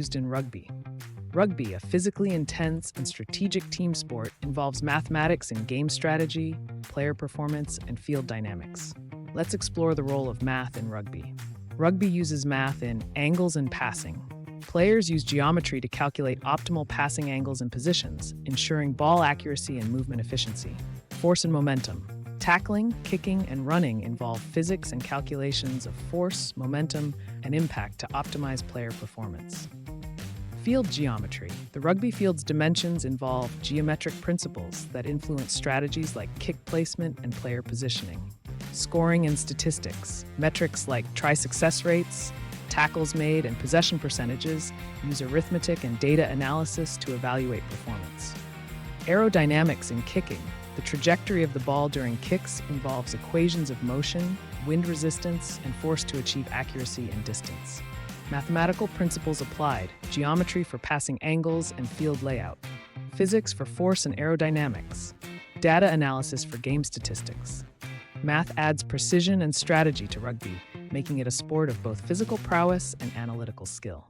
used in rugby. Rugby, a physically intense and strategic team sport, involves mathematics in game strategy, player performance, and field dynamics. Let's explore the role of math in rugby. Rugby uses math in angles and passing. Players use geometry to calculate optimal passing angles and positions, ensuring ball accuracy and movement efficiency. Force and momentum. Tackling, kicking, and running involve physics and calculations of force, momentum, and impact to optimize player performance. Field geometry. The rugby field's dimensions involve geometric principles that influence strategies like kick placement and player positioning. Scoring and statistics. Metrics like try success rates, tackles made, and possession percentages use arithmetic and data analysis to evaluate performance. Aerodynamics in kicking. The trajectory of the ball during kicks involves equations of motion, wind resistance, and force to achieve accuracy and distance. Mathematical principles applied, geometry for passing angles and field layout. Physics for force and aerodynamics. Data analysis for game statistics. Math adds precision and strategy to rugby, making it a sport of both physical prowess and analytical skill.